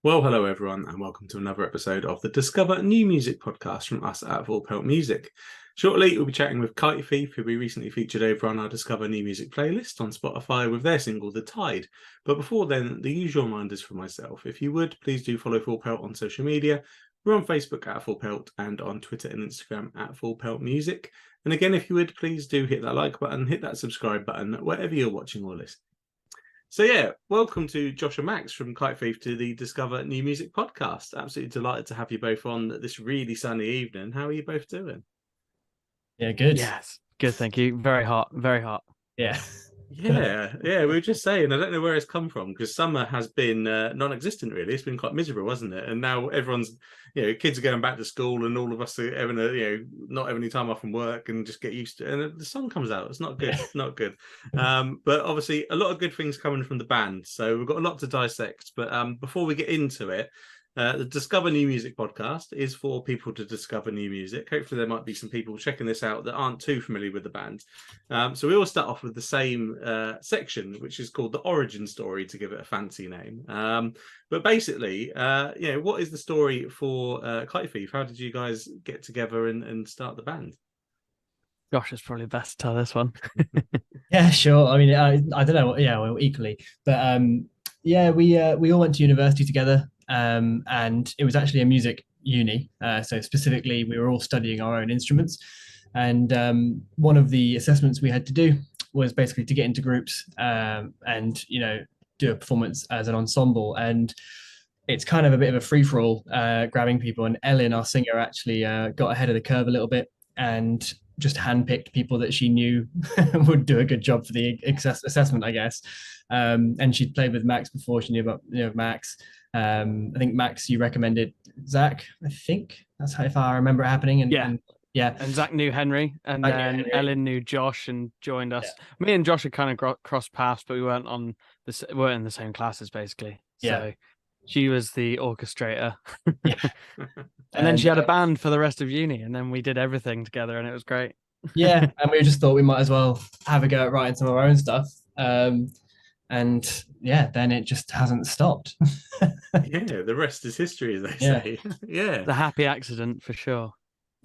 Well, hello everyone, and welcome to another episode of the Discover New Music podcast from us at Pelt Music. Shortly, we'll be chatting with Kite, who we recently featured over on our Discover New Music playlist on Spotify with their single The Tide. But before then, the usual reminders for myself. If you would, please do follow Pelt on social media. We're on Facebook at Pelt and on Twitter and Instagram at Pelt Music. And again, if you would, please do hit that like button, hit that subscribe button, wherever you're watching or listening. So yeah, welcome to Josh and Max from Kite to the Discover New Music podcast. Absolutely delighted to have you both on this really sunny evening. How are you both doing? Yeah, good. Yes, good, thank you. Very hot, very hot. Yeah. Yeah, we were just saying, I don't know where it's come from because summer has been non-existent really. It's been quite miserable, hasn't it? And now everyone's, kids are going back to school and all of us are having not having any time off from work and just get used to it. And the sun comes out. It's not good. It's not good. But obviously a lot of good things coming from the band. So we've got a lot to dissect. But before we get into it, the Discover New Music podcast is for people to discover new music. Hopefully there might be some people checking this out that aren't too familiar with the band. So we all start off with the same section, which is called the origin story, to give it a fancy name. But basically, what is the story for Kite Thief? How did you guys get together and start the band? Gosh, it's probably best to tell this one. Yeah, sure. I mean, I don't know. Yeah, well, equally, but we all went to university together, and it was actually a music uni. So specifically, we were all studying our own instruments, and one of the assessments we had to do was basically to get into groups, and do a performance as an ensemble. And it's kind of a bit of a free for all, grabbing people. And Ellen, our singer, actually got ahead of the curve a little bit and just handpicked people that she knew would do a good job for the assessment, I guess. And she'd played with Max before. She knew about Max. I think Max, you recommended Zach. I think that's how, if I remember it happening. And and Zach knew Henry, and Zach then Henry. Ellen knew Josh and joined us. Yeah. Me and Josh had kind of crossed paths, but we weren't in the same classes basically. So she was the orchestrator. Yeah. And then she had a band for the rest of uni, and then we did everything together, and it was great. Yeah, and we just thought we might as well have a go at writing some of our own stuff. And yeah, then it just hasn't stopped. Yeah, the rest is history, as they say. Yeah. The happy accident for sure.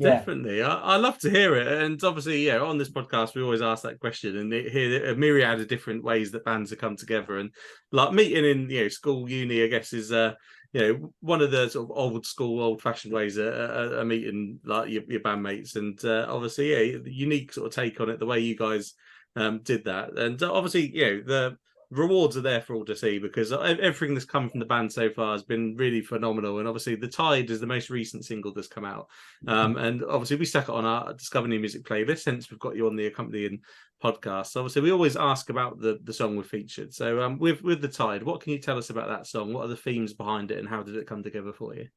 Definitely. I love to hear it. And obviously, on this podcast, we always ask that question and hear a myriad of different ways that bands have come together. And like meeting in, school, uni, I guess, is, one of the sort of old school, old fashioned ways of meeting like your bandmates. And obviously, the unique sort of take on it, the way you guys did that. And obviously, the rewards are there for all to see because everything that's come from the band so far has been really phenomenal. And obviously The Tide is the most recent single that's come out. And obviously we stuck it on our Discover New Music playlist since we've got you on the accompanying podcast. So obviously we always ask about the song we've featured. So with The Tide, what can you tell us about that song? What are the themes behind it and how did it come together for you?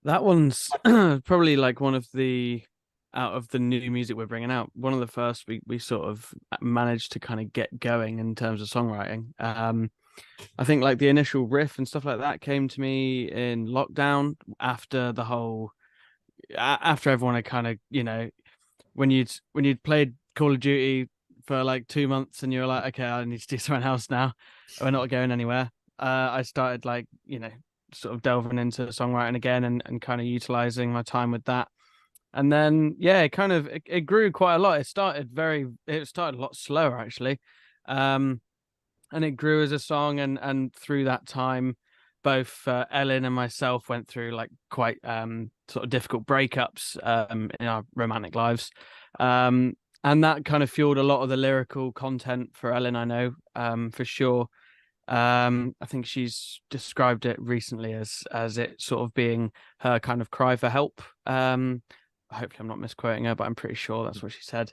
That one's probably like one of the, out of the new music we're bringing out, one of the first we sort of managed to kind of get going in terms of songwriting. I think like the initial riff and stuff like that came to me in lockdown after everyone had kind of, when you'd played Call of Duty for like 2 months and you're like, okay, I need to do something else now. We're not going anywhere. I started like, sort of delving into songwriting again and kind of utilizing my time with that. And then, it grew quite a lot. It started a lot slower actually. And it grew as a song. And through that time, both Ellen and myself went through like quite sort of difficult breakups in our romantic lives. And that kind of fueled a lot of the lyrical content for Ellen, I know, for sure. I think she's described it recently as it sort of being her kind of cry for help. Hopefully I'm not misquoting her, but I'm pretty sure that's what she said.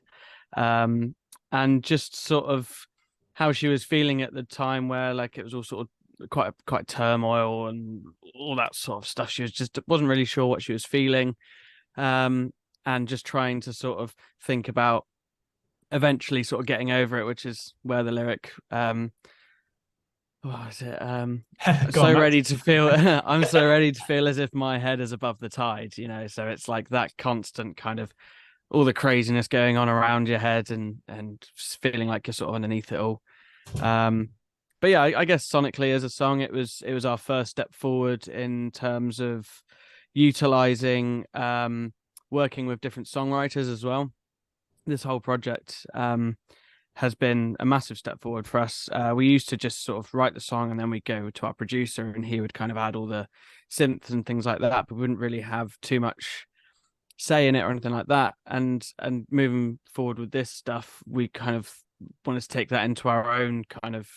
And just sort of how she was feeling at the time where like it was all sort of quite turmoil and all that sort of stuff. She wasn't really sure what she was feeling. And just trying to sort of think about eventually sort of getting over it, which is where the lyric, what is it? Ready to feel. I'm so ready to feel as if my head is above the tide. So it's like that constant kind of all the craziness going on around your head and feeling like you're sort of underneath it all. but yeah, I guess sonically as a song, it was our first step forward in terms of utilizing working with different songwriters as well. This whole project has been a massive step forward for us. We used to just sort of write the song and then we'd go to our producer and he would kind of add all the synths and things like that, but we wouldn't really have too much say in it or anything like that. And moving forward with this stuff, we kind of wanted to take that into our own kind of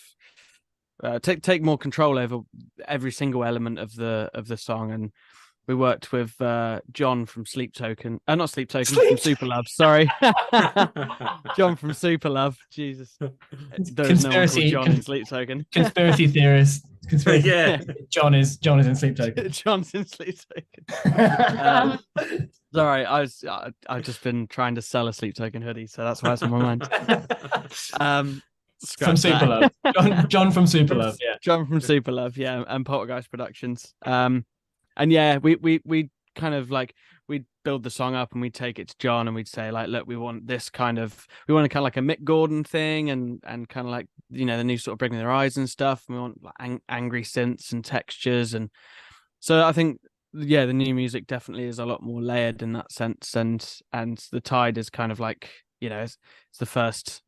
take more control over every single element of the song. And we worked with John from Sleep Token. Not Sleep Token, from Super Love. Sorry. John from Super Love. Jesus. There's no one called John in Sleep Token. Conspiracy theorist. Conspiracy Yeah. John is in Sleep Token. John's in Sleep Token. Sorry, I've just been trying to sell a Sleep Token hoodie, so that's why it's on my mind. From Super Love. John from Super Love, yeah. John from Super Love, yeah, and Poltergeist Productions. And yeah, we kind of like, we'd build the song up and we'd take it to John and we'd say like, look, we want a kind of like a Mick Gordon thing and kind of like, you know, the new sort of Bring Me the Horizon stuff. And we want like angry synths and textures. And so I think, yeah, the new music definitely is a lot more layered in that sense. And the Tide is kind of like, you know, it's the first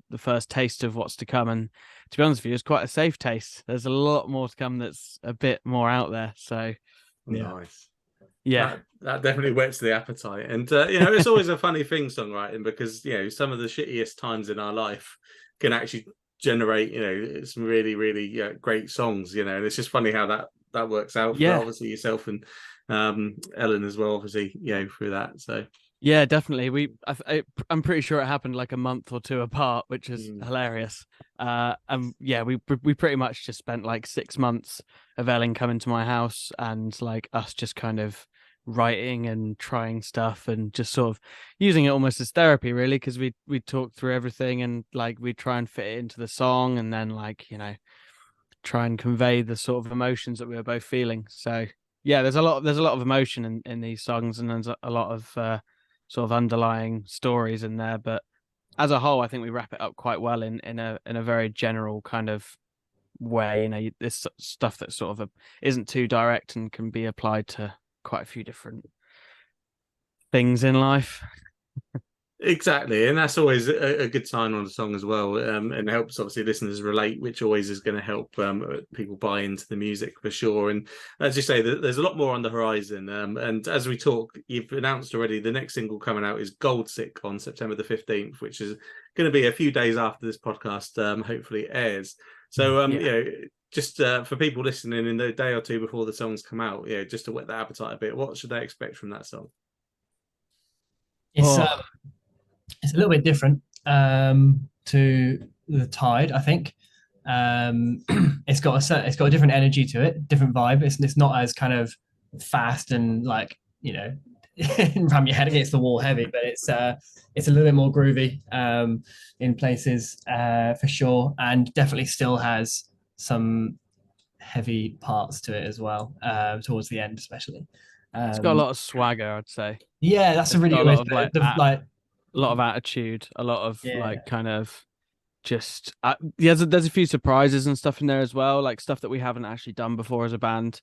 taste of what's to come. And to be honest with you, it's quite a safe taste. There's a lot more to come that's a bit more out there. So yeah. Nice. Yeah, that definitely whets the appetite. And you know, it's always a funny thing, songwriting, because you know, some of the shittiest times in our life can actually generate, you know, some really, really great songs, you know. And it's just funny how that works out for obviously yourself and Ellen as well, obviously, you know, through that. So yeah, definitely. I'm pretty sure it happened like a month or two apart, which is hilarious. And yeah, we pretty much just spent like 6 months of Ellen coming to my house and like us just kind of writing and trying stuff and just sort of using it almost as therapy, really, because we talk through everything and like we try and fit it into the song and then like, you know, try and convey the sort of emotions that we were both feeling. So yeah, there's a lot of emotion in these songs, and there's a lot of sort of underlying stories in there, but as a whole, I think we wrap it up quite well in a very general kind of way. You know, this stuff that sort of isn't too direct and can be applied to quite a few different things in life. Exactly, and that's always a good sign on a song as well, and helps obviously listeners relate, which always is going to help people buy into the music for sure. And as you say, there's a lot more on the horizon, and as we talk, you've announced already the next single coming out is Goldsick on September the 15th, which is going to be a few days after this podcast hopefully airs. So you know, just for people listening in the day or two before the songs come out, yeah, just to whet the appetite a bit, what should they expect from that song? It's a little bit different to the Tide, I think. It's got a different energy to it, different vibe. It's not as kind of fast and like, you know, ram your head against the wall heavy, but it's a little bit more groovy in places for sure, and definitely still has some heavy parts to it as well towards the end, especially. It's got a lot of swagger, I'd say. Yeah, that's a really good way to like. A lot of attitude, a lot of like kind of just there's a few surprises and stuff in there as well, like stuff that we haven't actually done before as a band.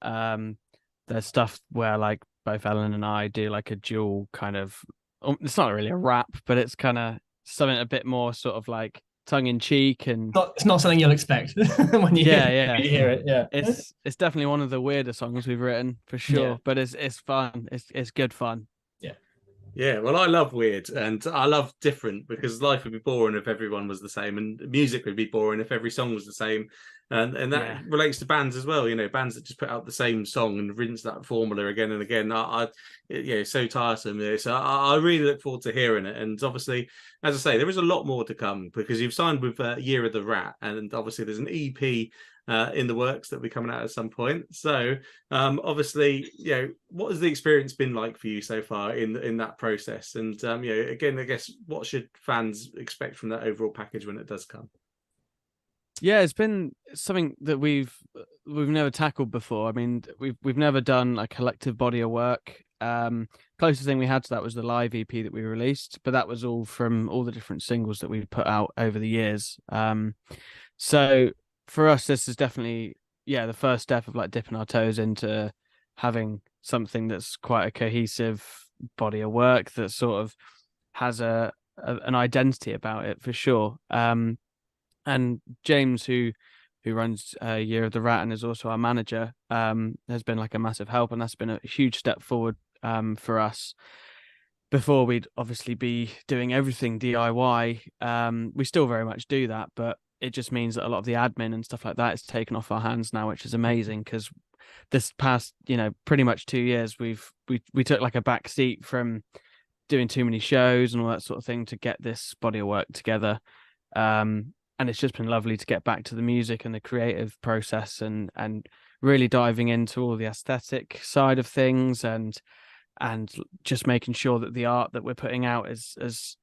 There's stuff where like both Ellen and I do like a dual kind of, it's not really a rap, but it's kind of something a bit more sort of like tongue in cheek, and it's not something you'll expect when you hear it. Yeah, it's definitely one of the weirder songs we've written for sure, but it's fun. It's good fun. Yeah, well, I love weird and I love different, because life would be boring if everyone was the same, and music would be boring if every song was the same. And that relates to bands as well. You know, bands that just put out the same song and rinse that formula again and again. So tiresome. So I really look forward to hearing it. And obviously, as I say, there is a lot more to come, because you've signed with Year of the Rat, and obviously there's an EP in the works that will be coming out at some point. So obviously, you know, what has the experience been like for you so far in that process? And you know, again, I guess, what should fans expect from that overall package when it does come? Yeah, it's been something that we've never tackled before. I mean, we've never done a collective body of work. Closest thing we had to that was the live EP that we released, but that was all from all the different singles that we put out over the years. So for us, this is definitely the first step of like dipping our toes into having something that's quite a cohesive body of work that sort of has an identity about it for sure. And James, who runs Year of the Rat and is also our manager, has been like a massive help, and that's been a huge step forward for us. Before, we'd obviously be doing everything DIY. We still very much do that, but it just means that a lot of the admin and stuff like that is taken off our hands now, which is amazing, because this past, pretty much 2 years, we took like a back seat from doing too many shows and all that sort of thing to get this body of work together. And it's just been lovely to get back to the music and the creative process, and really diving into all the aesthetic side of things, and just making sure that the art that we're putting out is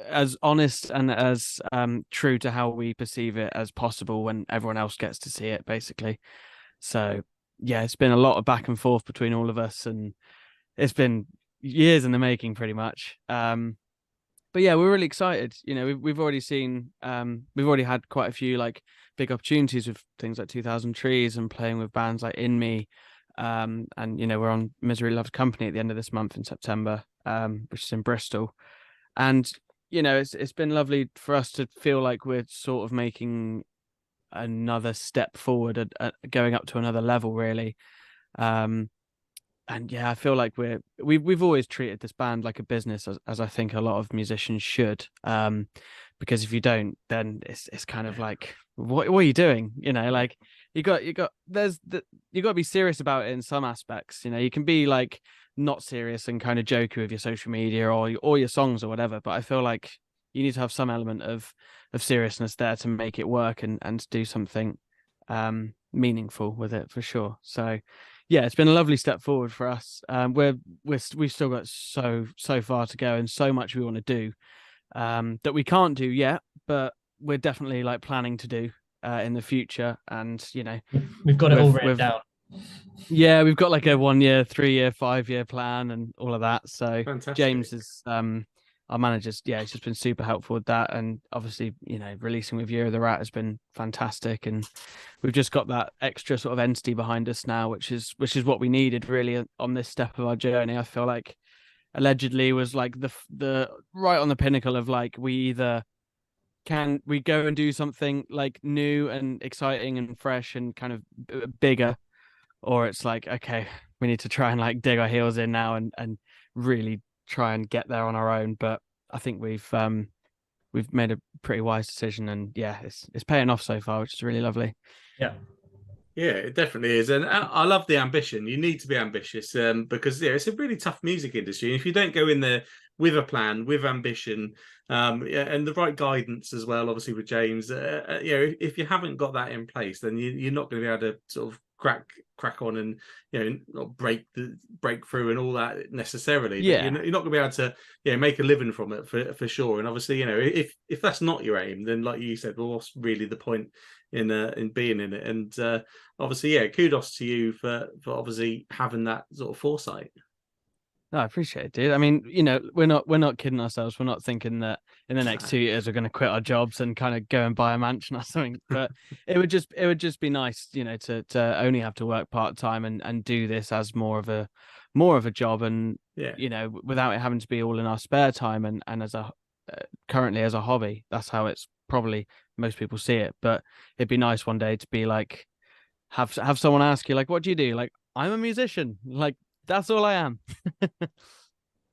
as honest and as true to how we perceive it as possible when everyone else gets to see it, basically. So yeah, it's been a lot of back and forth between all of us, and it's been years in the making, pretty much. But yeah, we're really excited. We've already seen, we've already had quite a few like big opportunities with things like 2000 Trees and playing with bands like In Me. And we're on Misery Loves Company at the end of this month in September, which is in Bristol. And it's been lovely for us to feel like we're sort of making another step forward, going up to another level, really. And yeah, I feel like we've always treated this band like a business, as I think a lot of musicians should. Because if you don't, then it's kind of like, what are you doing? Like you got you got to be serious about it in some aspects. You can be like not serious and kind of jokey with your social media or your songs or whatever, but I feel like you need to have some element of seriousness there to make it work and do something meaningful with it, for sure. So yeah, it's been a lovely step forward for us. We've still got so far to go and so much we want to do that we can't do yet, but we're definitely like planning to do in the future. And we've got it all written down. Yeah, we've got like a 1 year, 3 year, 5 year plan and all of that. So Fantastic. James is our manager's, he's just been super helpful with that. And obviously, releasing with Year of the Rat has been fantastic. And we've just got that extra sort of entity behind us now, which is what we needed really on this step of our journey. I feel like Allegedly was like the right on the pinnacle of like, we either can we go and do something like new and exciting and fresh and kind of bigger, or it's like, okay, we need to try and like dig our heels in now and really try and get there on our own. But I think we've made a pretty wise decision, and yeah, it's paying off so far, which is really lovely. Yeah, it definitely is. And I love the ambition. You need to be ambitious because it's a really tough music industry. And if you don't go in there with a plan, with ambition, and the right guidance as well, obviously with James, if you haven't got that in place, then you're not going to be able to sort of crack on and not break through and all that necessarily. Yeah, but you're not going to be able to make a living from it for sure. And obviously, if that's not your aim, then like you said, well, what's really the point in being in it? And obviously, kudos to you for obviously having that sort of foresight. No, I appreciate it, dude. I mean, we're not kidding ourselves. We're not thinking that in the next 2 years we're going to quit our jobs and kind of go and buy a mansion or something. But it would just be nice, to only have to work part-time and do this as more of a job, and without it having to be all in our spare time and as currently as a hobby. That's how it's probably most people see it. But it'd be nice one day to be like, have someone ask you like, what do you do? Like, I'm a musician. Like, that's all I am.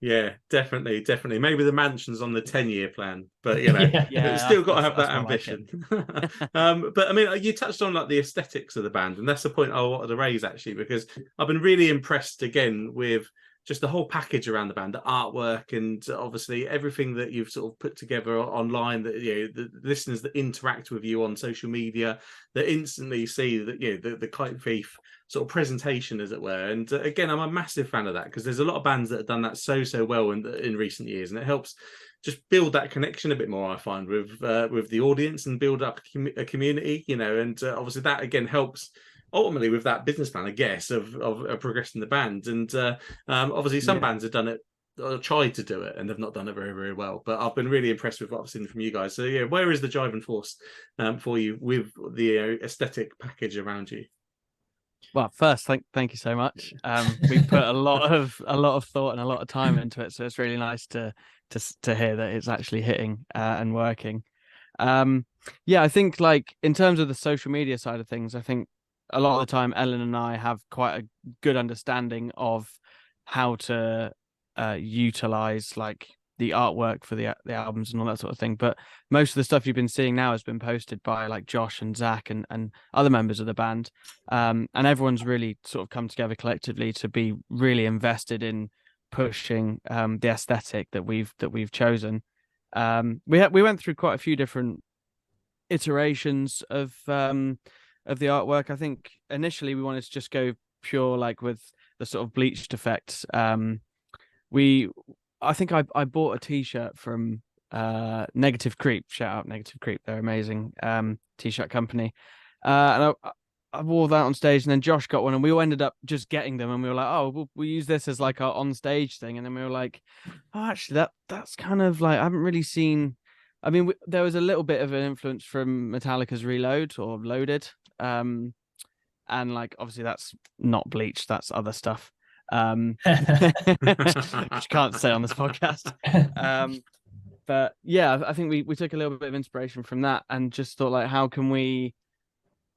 Yeah, definitely. Maybe the mansion's on the 10-year plan, but still got to have that ambition. But I mean, you touched on like the aesthetics of the band, and that's the point I wanted to raise actually, because I've been really impressed again with just the whole package around the band, the artwork, and obviously everything that you've sort of put together online. That the listeners that interact with you on social media, that instantly see that the Kite Thief sort of presentation, as it were. And again, I'm a massive fan of that, because there's a lot of bands that have done that so well in recent years, and it helps just build that connection a bit more, I find, with the audience, and build up a community, and obviously that again helps ultimately with that business plan, I guess, of progressing the band. And obviously some bands have done it tried to do it, and they've not done it very, very well. But I've been really impressed with what I've seen from you guys. So yeah, where is the driving force for you with the aesthetic package around you? Well, first, thank you so much. We put a lot of thought and a lot of time into it, so it's really nice to hear that it's actually hitting and working. Yeah, I think like in terms of the social media side of things, I think a lot of the time Ellen and I have quite a good understanding of how to utilize like the artwork for the albums and all that sort of thing. But most of the stuff you've been seeing now has been posted by like Josh and Zach and other members of the band. And everyone's really sort of come together collectively to be really invested in pushing the aesthetic that we've chosen. We went through quite a few different iterations of the artwork. I think initially we wanted to just go pure like with the sort of bleached effects. I think I bought a t-shirt from Negative Creep. Shout out Negative Creep, they're amazing t-shirt company. And I wore that on stage, and then Josh got one, and we all ended up just getting them, and we were like, oh, we'll use this as like our on stage thing. And then we were like, oh, actually that's kind of like, I haven't really seen. I mean, there was a little bit of an influence from Metallica's Reload or Loaded, and like obviously that's not bleached, that's other stuff, which can't say on this podcast. But yeah, I think we took a little bit of inspiration from that, and just thought like, how can we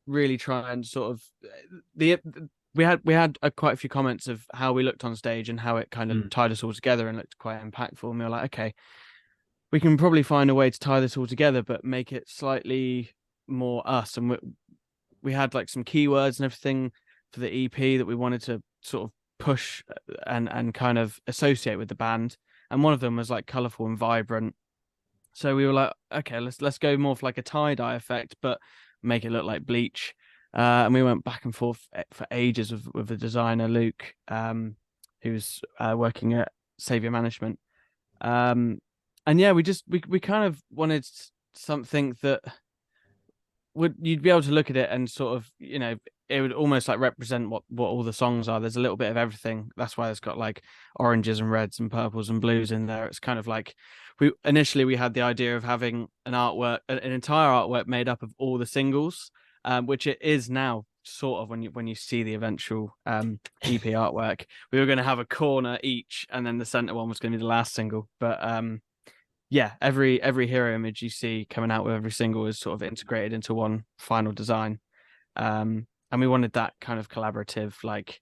really try and sort of we had quite a few comments of how we looked on stage and how it kind of tied us all together and looked quite impactful. And we were like, okay, we can probably find a way to tie this all together, but make it slightly more us. And we had like some keywords and everything for the EP that we wanted to sort of push and kind of associate with the band. And one of them was like colorful and vibrant. So we were like, okay, let's go more for like a tie-dye effect, but make it look like bleach. And we went back and forth for ages with the designer Luke, who's working at Savior Management. And yeah, we kind of wanted something that you'd be able to look at it and sort of, you know, it would almost like represent what all the songs are. There's a little bit of everything. That's why it's got like oranges and reds and purples and blues in there. It's kind of like we had the idea of having an entire artwork made up of all the singles, which it is now sort of when you see the eventual EP artwork. We were going to have a corner each, and then the center one was going to be the last single. But yeah, every hero image you see coming out with every single is sort of integrated into one final design. And we wanted that kind of collaborative, like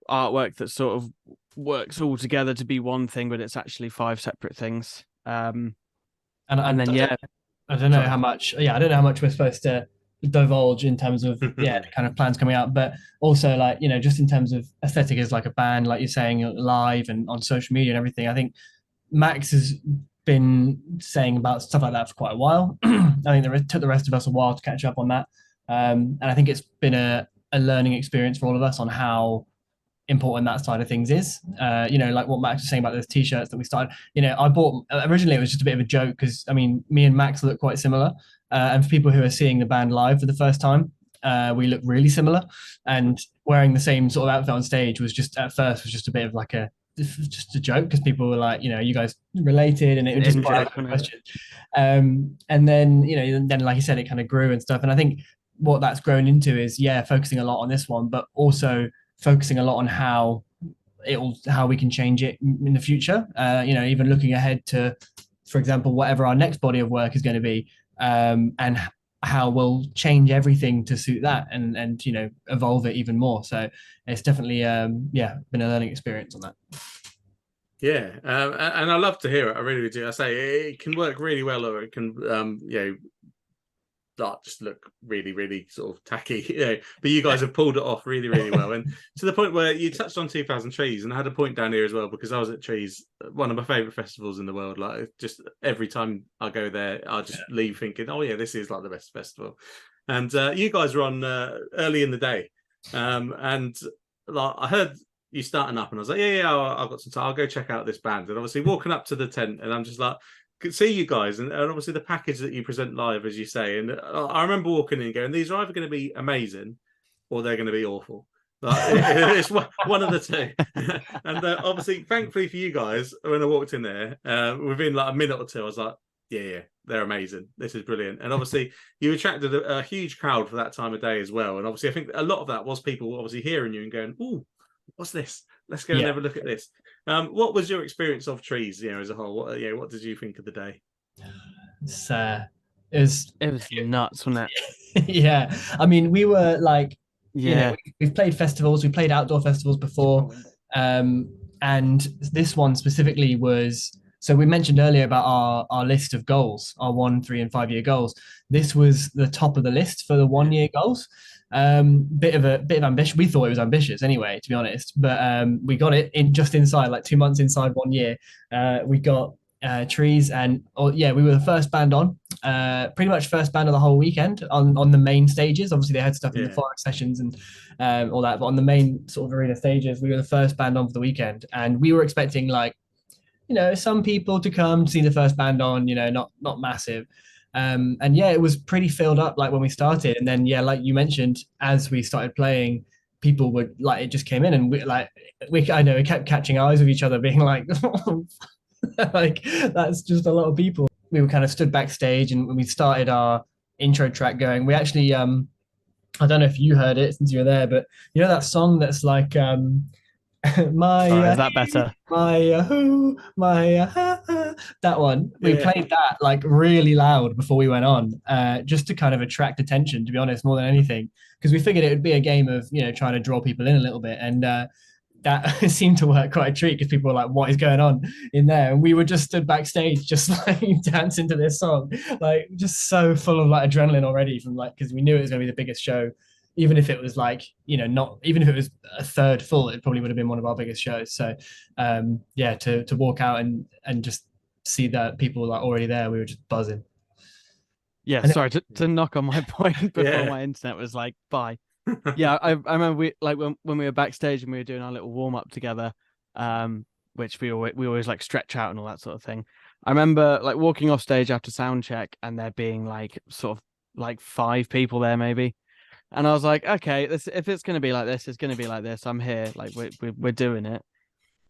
artwork that sort of works all together to be one thing, but it's actually 5 separate things. And then yeah, I don't know how much. Yeah, I don't know how much we're supposed to divulge in terms of the kind of plans coming out, but also like, you know, just in terms of aesthetic as like a band, like you're saying, live and on social media and everything. I think Max has been saying about stuff like that for quite a while. I think it took the rest of us a while to catch up on that. And I think it's been a learning experience for all of us on how important that side of things is. You know, like what Max was saying about those t-shirts that we started. You know, I bought originally, it was just a bit of a joke because I mean, me and Max look quite similar. And for people who are seeing the band live for the first time, we look really similar. And wearing the same sort of outfit on stage was just at first was just a bit of like just a joke because people were like, you know, you guys related, and it was just quite a question. And then, you know, then like you said, it kind of grew and stuff. And I think what that's grown into is focusing a lot on this one, but also focusing a lot on how we can change it in the future. You know, even looking ahead to, for example, whatever our next body of work is going to be, and how we'll change everything to suit that and you know, evolve it even more. So it's definitely been a learning experience on that. Yeah, and I love to hear it. I really do. I say it can work really well, or it can you know, that just look really, really sort of tacky, you know, but you guys have pulled it off really, really well. And to the point where you touched on 2000 Trees, and I had a point down here as well, because I was at Trees, one of my favorite festivals in the world. Like, just every time I go there, I just leave thinking, oh yeah, this is like the best festival. And you guys were on early in the day, and like I heard you starting up, and I was like, yeah, I've got some time, I'll go check out this band. And obviously walking up to the tent, and I'm just like, could see you guys, and obviously the package that you present live, as you say. And I remember walking in and going, these are either going to be amazing or they're going to be awful. Like, it's one of the two. And obviously, thankfully for you guys, when I walked in there, within like a minute or two, I was like, yeah, they're amazing. This is brilliant. And obviously, you attracted a huge crowd for that time of day as well. And obviously, I think a lot of that was people obviously hearing you and going, "Ooh, what's this? Let's go and have a look at this." What was your experience of trees, as a whole? What did you think of the day? It's, it was It was nuts, wasn't it? yeah. I mean, we were like, Yeah. we've played festivals, we played outdoor festivals before, and this one specifically was. So we mentioned earlier about our list of goals, our 1, 3, and 5 year goals. This was the top of the list for the 1 year goals. Bit of ambition. We thought it was ambitious anyway, to be honest, but we got it in just inside, like 2 months inside 1 year. We got trees, and we were the first band on, pretty much first band of the whole weekend on the main stages. Obviously they had stuff in the forest sessions and all that, but on the main sort of arena stages we were the first band on for the weekend, and we were expecting like some people to come see the first band on, not massive. And yeah, it was pretty filled up like when we started, and then like you mentioned, as we started playing, people would like, it just came in, and I know we kept catching eyes with each other being like like that's just a lot of people. We were kind of stood backstage, and when we started our intro track going, we actually I don't know if you heard it since you were there, but that song that's like my Is that better? my who my that one, we played that like really loud before we went on, just to kind of attract attention, to be honest, more than anything, because we figured it would be a game of trying to draw people in a little bit, and that seemed to work quite a treat, because people were like, what is going on in there? And we were just stood backstage just like dancing to this song, like just so full of like adrenaline already, from like, because we knew it was going to be the biggest show. Even if it was like, not even if it was a third full, it probably would have been one of our biggest shows. So to walk out and just see that people were like already there, we were just buzzing. Yeah, And sorry to knock on my point before my internet was like, bye. Yeah, I remember we like when we were backstage and we were doing our little warm up together, which we always like stretch out and all that sort of thing. I remember like walking off stage after sound check and there being like sort of like 5 people there maybe, and I was like, okay, if it's gonna be like this, it's gonna be like this. I'm here, like we're doing it.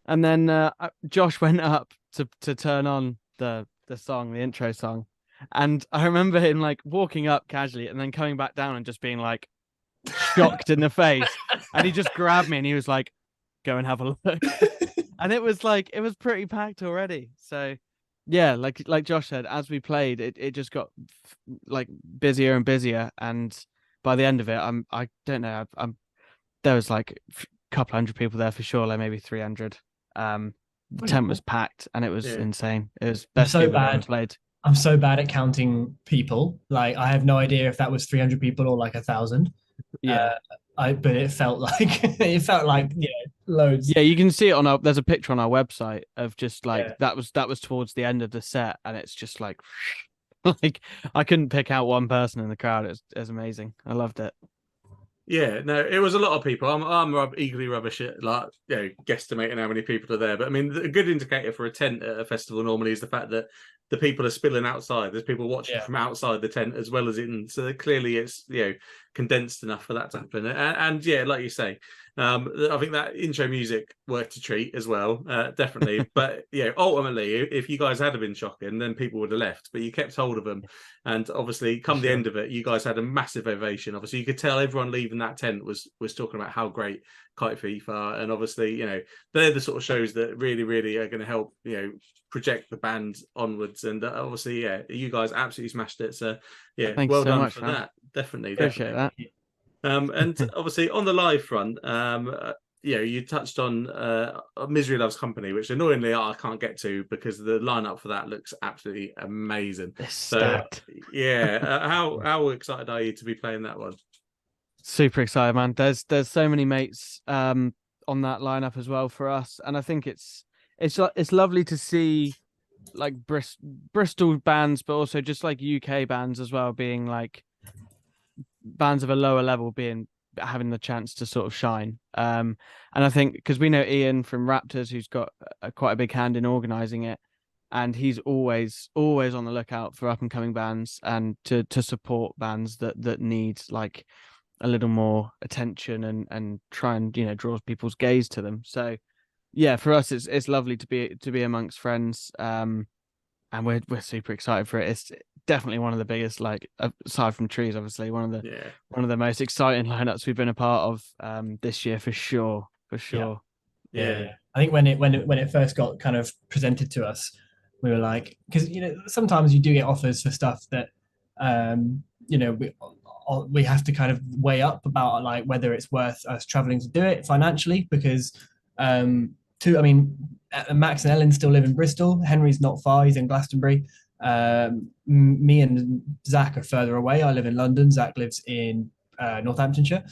And then Josh went up to turn on the song, the intro song, and I remember him like walking up casually and then coming back down and just being like shocked in the face, and he just grabbed me and he was like, go and have a look. And it was pretty packed already. So yeah, like Josh said, as we played, it just got like busier and busier, and by the end of it, I don't know, there was like a couple hundred people there for sure, like maybe 300. The tent was packed and it was insane. It was best so gig I've ever bad. played. I'm so bad at counting people. Like I have no idea if that was 300 people or like 1,000. Yeah. But it felt like loads. Yeah, you can see it there's a picture on our website of just like that was towards the end of the set, and it's just like like I couldn't pick out one person in the crowd. It was amazing. I loved it. Yeah, no, it was a lot of people. I'm eagerly rubbish at like guesstimating how many people are there. But I mean, a good indicator for a tent at a festival normally is the fact that the people are spilling outside. There's people watching from outside the tent as well as in. So clearly, it's condensed enough for that to happen. And yeah, like you say, I think that intro music worked a treat as well, definitely. But ultimately, if you guys had been shocking, then people would have left. But you kept hold of them, and obviously, come the end of it, you guys had a massive ovation. Obviously, you could tell everyone leaving that tent was talking about how great Kite Thief are, and obviously, they're the sort of shows that really, really are going to help project the band onwards. And obviously, you guys absolutely smashed it. So Thanks well so done much, for man. that. Definitely, Appreciate that. and obviously on the live front, you touched on Misery Loves Company, which annoyingly I can't get to because the lineup for that looks absolutely amazing. It's so stacked. how excited are you to be playing that one? Super excited, man. There's so many mates on that lineup as well for us, and I think it's lovely to see like Bristol bands, but also just like UK bands as well, being like bands of a lower level having the chance to sort of shine. And I think because we know Ian from Raptors, who's got quite a big hand in organizing it, and he's always on the lookout for up and coming bands and to support bands that need like a little more attention and try and draw people's gaze to them. So yeah, for us it's lovely to be amongst friends, and we're super excited for it. It's definitely one of the biggest, like aside from Trees, obviously one of the most exciting lineups we've been a part of this year for sure. Yeah. I think when it first got kind of presented to us, we were like, because sometimes you do get offers for stuff that we have to kind of weigh up about like whether it's worth us traveling to do it financially, because I mean, Max and Ellen still live in Bristol. Henry's not far; he's in Glastonbury. Me and Zach are further away. I live in London. Zach lives in Northamptonshire.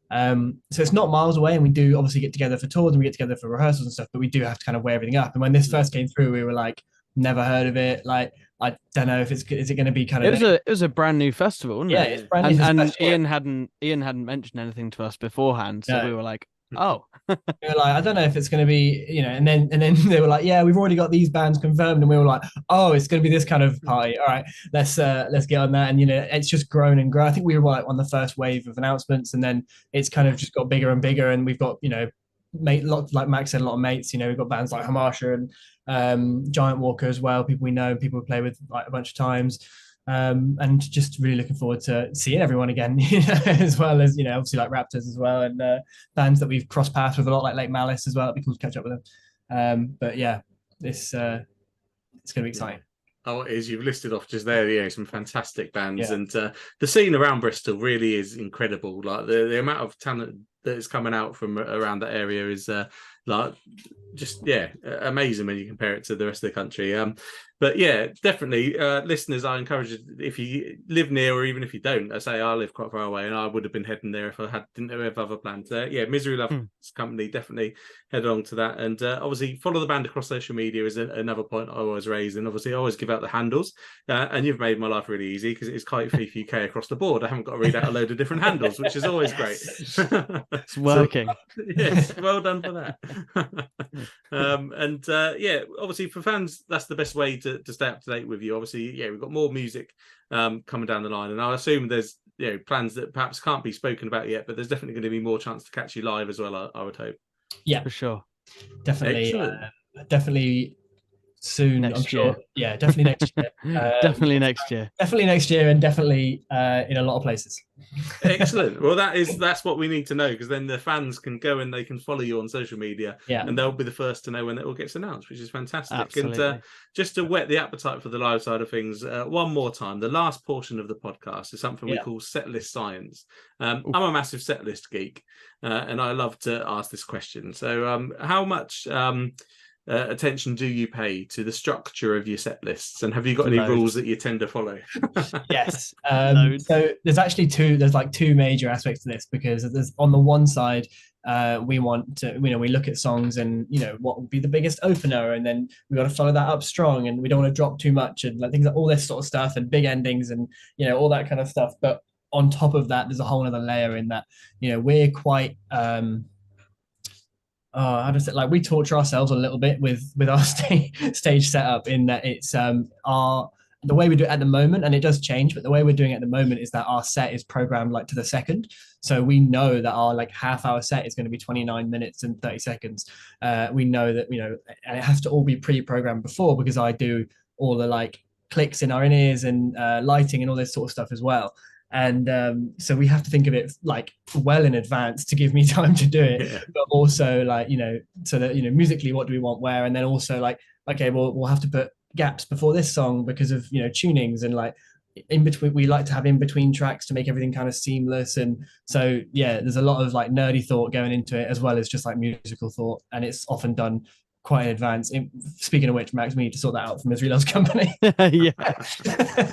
So it's not miles away, and we do obviously get together for tours and we get together for rehearsals and stuff, but we do have to kind of weigh everything up. And when this first came through, we were like, never heard of it. Like, I don't know if is it going to be kind of. It was a brand new festival, wasn't it? It's brand new. And Ian hadn't mentioned anything to us beforehand, so we were like, oh. We were like, I don't know if it's going to be, and then they were like, yeah, we've already got these bands confirmed, and we were like, oh, it's going to be this kind of party. All right, let's get on that. And it's just grown and grown. I think we were like on the first wave of announcements, and then it's kind of just got bigger and bigger. And we've got lots, like Max said, a lot of mates. We've got bands like Hamasha and Giant Walker as well. People we know, people we play with like a bunch of times. And just really looking forward to seeing everyone again, as well as obviously like Raptors as well, and bands that we've crossed paths with a lot, like Lake Malice as well. It'd be cool to catch up with them. But yeah, it's going to be exciting. Oh, it is. You've listed off just there, some fantastic bands, and the scene around Bristol really is incredible. Like the amount of talent that is coming out from around that area is amazing when you compare it to the rest of the country. But yeah, definitely, listeners, I encourage you, if you live near or even if you don't. I say I live quite far away, and I would have been heading there if I didn't have other plans. Misery Loves Company, definitely head along to that, and obviously follow the band across social media is another point I always raise, and obviously I always give out the handles. And you've made my life really easy because it's Kite Thief UK across the board. I haven't got to read out a load of different handles, which is always great. It's working. So, yes, well done for that. Obviously for fans, that's the best way to stay up to date with you. Obviously, we've got more music coming down the line, and I assume there's plans that perhaps can't be spoken about yet, but there's definitely going to be more chance to catch you live as well, I would hope. Yeah, for sure. Definitely soon, I'm sure. Yeah, definitely next year. Definitely next year. Definitely next year, and definitely in a lot of places. Excellent. Well, that's what we need to know, because then the fans can go and they can follow you on social media, and they'll be the first to know when it all gets announced, which is fantastic. Absolutely. And just to whet the appetite for the live side of things, one more time, the last portion of the podcast is something we call setlist science. I'm a massive setlist geek, and I love to ask this question. So, how much attention do you pay to the structure of your set lists, and have you got any rules that you tend to follow? Yes. So there's actually two major aspects to this, because there's, on the one side, we want to, we look at songs and what would be the biggest opener, and then we got to follow that up strong, and we don't want to drop too much, and like things like all this sort of stuff, and big endings, and all that kind of stuff. But on top of that, there's a whole other layer in that we're quite how does it, like, we torture ourselves a little bit with our stage setup, in that it's the way we do it at the moment, and it does change, but the way we're doing it at the moment is that our set is programmed like to the second. So we know that our like half-hour set is going to be 29 minutes and 30 seconds. We know that and it has to all be pre-programmed before, because I do all the like clicks in our in-ears and lighting and all this sort of stuff as well. And so we have to think of it like well in advance to give me time to do it, but also like so that musically, what do we want where, and then also like, okay, we'll have to put gaps before this song because of tunings, and like in between, we like to have in between tracks to make everything kind of seamless. And so there's a lot of like nerdy thought going into it, as well as just like musical thought, and it's often done quite in advance. Speaking of which, Max, we need to sort that out from Misery Loves Company. Yeah.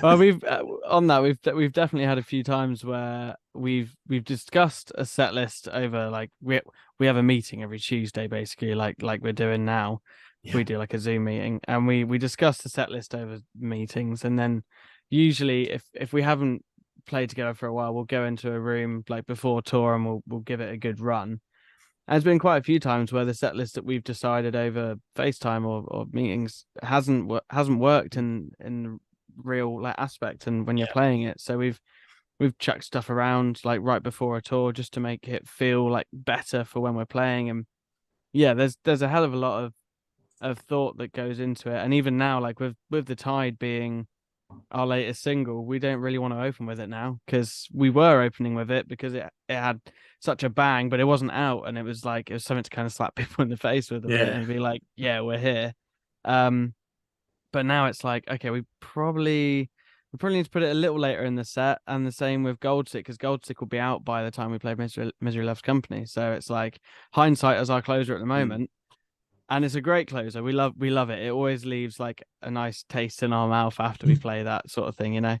Well, we've definitely had a few times where we've discussed a set list over, like, we have a meeting every Tuesday, basically, like we're doing now. We do like a Zoom meeting, and we discuss the set list over meetings, and then usually if we haven't played together for a while, we'll go into a room like before tour, and we'll give it a good run. And there's been quite a few times where the set list that we've decided over FaceTime or meetings hasn't worked in real like aspect, and when you're playing it. So we've we've chucked stuff around like right before a tour just to make it feel like better for when we're playing. And yeah, there's a hell of a lot of thought that goes into it. And even now, like with the Tide being our latest single, we don't really want to open with it now, because we were opening with it because it had such a bang, but it wasn't out, and it was something to kind of slap people in the face with a bit and be like, yeah, we're here. But now it's like, okay, we probably need to put it a little later in the set, and the same with Goldsick, because Goldsick will be out by the time we play Misery Loves Company. So it's like hindsight as our closer at the moment. And it's a great closer. We love it. It always leaves like a nice taste in our mouth after we play that sort of thing, you know.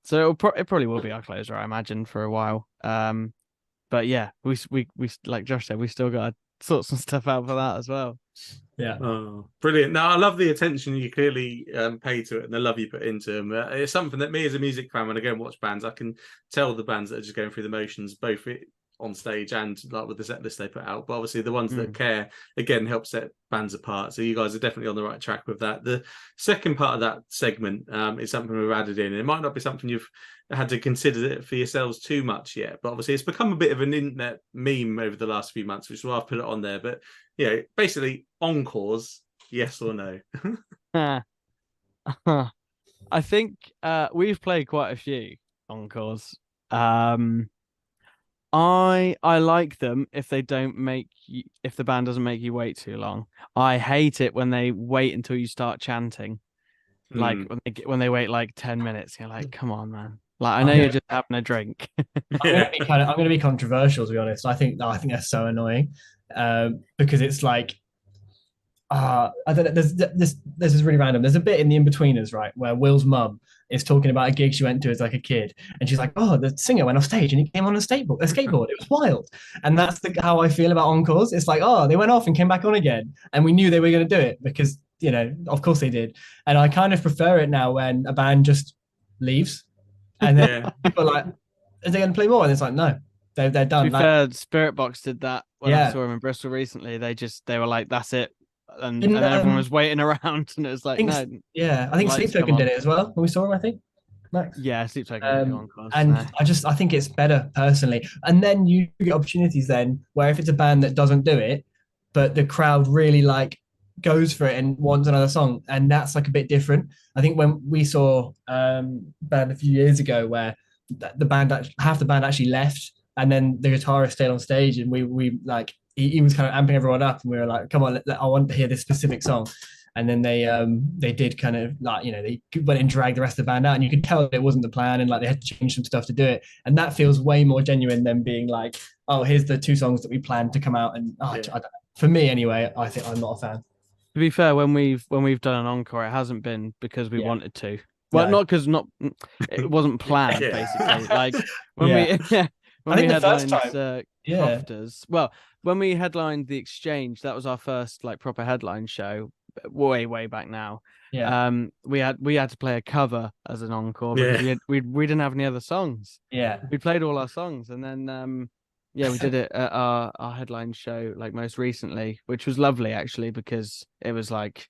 So it probably will be our closer, I imagine, for a while. But yeah, we like Josh said, we still got to sort some stuff out for that as well. Yeah. Oh, brilliant. Now, I love the attention you clearly pay to it and the love you put into them. It's something that me as a music fan, when I go and watch bands, I can tell the bands that are just going through the motions, both on stage and like with the set list they put out. But obviously the ones that care, again, help set bands apart. So you guys are definitely on the right track with that. The second part of that segment is something we've added in. It might not be something you've had to consider it for yourselves too much yet, but obviously it's become a bit of an internet meme over the last few months, which is why I've put it on there. But basically encores, yes or no? I think we've played quite a few encores. I like them if they don't make you, if the band doesn't make you wait too long. I hate it when they wait until you start chanting. Like when they wait like 10 minutes, you're like, come on, man. Like, I know you're just having a drink. I'm gonna be controversial, to be honest. I think that's so annoying, because it's like, I don't know. This is really random. There's a bit in the In-Betweeners, right, where Will's mum is talking about a gig she went to as like a kid, and she's like, "Oh, the singer went off stage and he came on a skateboard. It was wild." And that's how I feel about encores. It's like, oh, they went off and came back on again, and we knew they were going to do it because of course they did. And I kind of prefer it now when a band just leaves, and then people are like, "Is they going to play more?" And it's like, no, they're done. To be fair, Spirit Box did that when I saw them in Bristol recently. They were like, "That's it." And everyone was waiting around, and it was like, no. Yeah, I think Sleep Token did it as well when we saw him, I think. Max. Yeah, Sleep Token. I think it's better personally. And then you get opportunities then where if it's a band that doesn't do it, but the crowd really like goes for it and wants another song, and that's like a bit different. I think when we saw band a few years ago where half the band actually left, and then the guitarist stayed on stage, and we like he was kind of amping everyone up, and we were like, come on, I want to hear this specific song. And then they did kind of like, they went and dragged the rest of the band out, and you could tell it wasn't the plan, and like they had to change some stuff to do it. And that feels way more genuine than being like, oh, here's the two songs that we planned to come out. And I don't know. For me anyway, I think I'm not a fan. To be fair, when we've done an encore, it hasn't been because we wanted to. Well, not because it wasn't planned, basically. Like when we headlined Crofters. Well, when we headlined the Exchange, that was our first like proper headline show, way back now. We had to play a cover as an encore because we didn't have any other songs. We played all our songs, and then we did it at our headline show like most recently, which was lovely actually, because it was like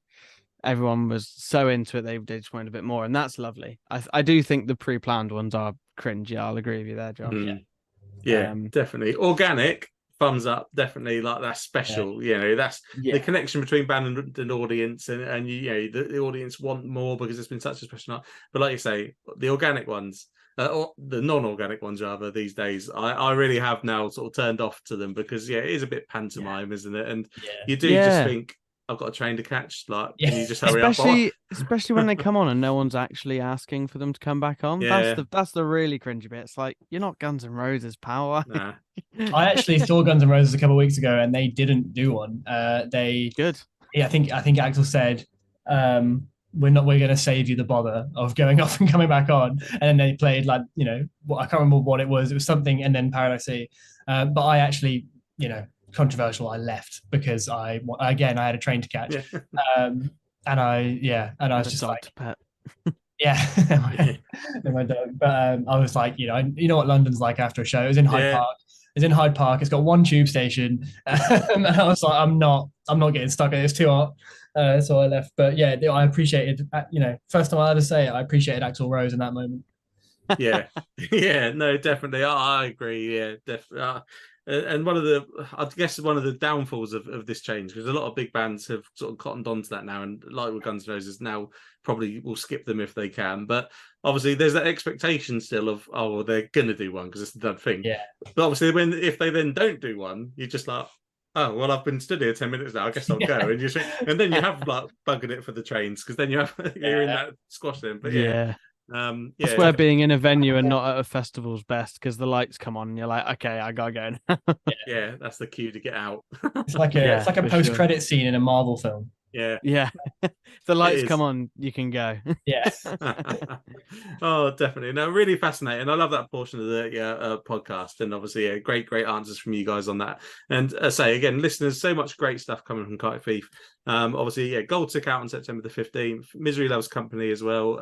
everyone was so into it, they just wanted a bit more, and that's lovely. I do think the pre-planned ones are cringe. Yeah, I'll agree with you there, Josh. Definitely organic. Thumbs up, definitely. Like that's special. That's the connection between band and audience, and the audience want more because it's been such a special night. But like you say, the organic ones, or the non-organic ones rather, these days, I really have now sort of turned off to them because it is a bit pantomime, isn't it? And you do just think, I've got a train to catch. Like, can you just hurry up? Especially when they come on and no one's actually asking for them to come back on. That's the really cringy bit. It's like, you're not Guns N' Roses, pal. Nah. I actually saw Guns N' Roses a couple of weeks ago, and they didn't do one. Good. Yeah, I think Axel said, we're going to save you the bother of going off and coming back on. And then they played like, I can't remember what it was. It was something, and then Paradise Sea. But I actually, controversial, I left because I had a train to catch. And I was just like, pet. my dog. But I was like, you know what London's like after a show. It was in Hyde Park. It's in Hyde Park. It's got one tube station, and I was like, I'm not getting stuck in it. It's too hot. So I left. But I appreciated, first time I ever say it, I appreciated Axl Rose in that moment. Yeah, yeah, no, definitely. I agree. Yeah, definitely. And one of the, I guess, one of the downfalls of this change, because a lot of big bands have sort of cottoned on to that now, and like with Guns N' Roses now, probably will skip them if they can. But obviously, there's that expectation still of, oh, well, they're gonna do one because it's the done thing. Yeah. But obviously, if they then don't do one, you're just like, oh, well, I've been stood here 10 minutes now. I guess I'll go. And then you have like bugging it for the trains because then you're in that squash then. But Yeah. yeah, That's where being in a venue and not at a festival's best, because the lights come on and you're like, okay, I gotta go now. yeah, that's the cue to get out. It's like Yeah, a for post sure. credit scene in a Marvel film. Yeah. Yeah. If the lights is. come on, you can go. Yeah. Oh, definitely. No, really fascinating. I love that portion of the podcast, and obviously, great answers from you guys on that. And say again, listeners, so much great stuff coming from Kite Thief. Obviously, Goldsick out on September the 15th. Misery Loves Company as well.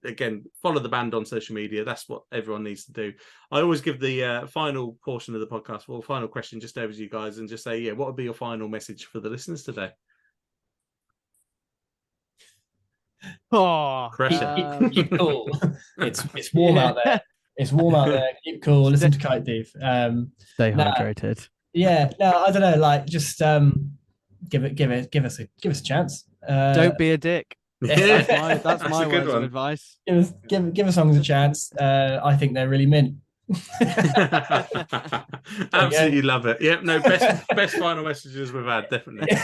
Again, follow the band on social media. That's what everyone needs to do. I always give the final portion of the podcast, or final question, just over to you guys, and just say, what would be your final message for the listeners today? Oh, Keep cool. It's warm out there. It's warm out there. Keep cool. Listen to Kite Thief. Stay hydrated. Yeah. No, I don't know. Like, just give us a chance. Don't be a dick. That's my words of advice. Give us songs a chance. I think they're really mint. Absolutely love it. Yep, no, best final messages we've had, definitely.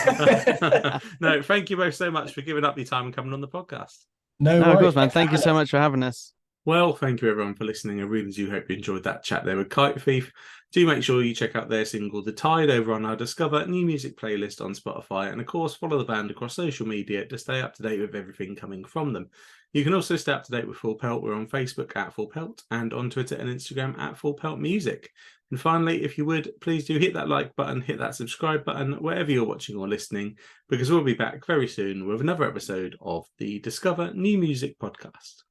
No, thank you both so much for giving up your time and coming on the podcast. No, of course, man. Thank you so much for having us. Well, thank you everyone for listening. I really do hope you enjoyed that chat there with Kite Thief. Do make sure you check out their single The Tide over on our Discover new music playlist on Spotify, and of course follow the band across social media to stay up to date with everything coming from them. You can also stay up to date with Full Pelt. We're on Facebook at Full Pelt and on Twitter and Instagram at Full Pelt Music. And finally, if you would, please do hit that like button, hit that subscribe button, wherever you're watching or listening, because we'll be back very soon with another episode of the Discover New Music podcast.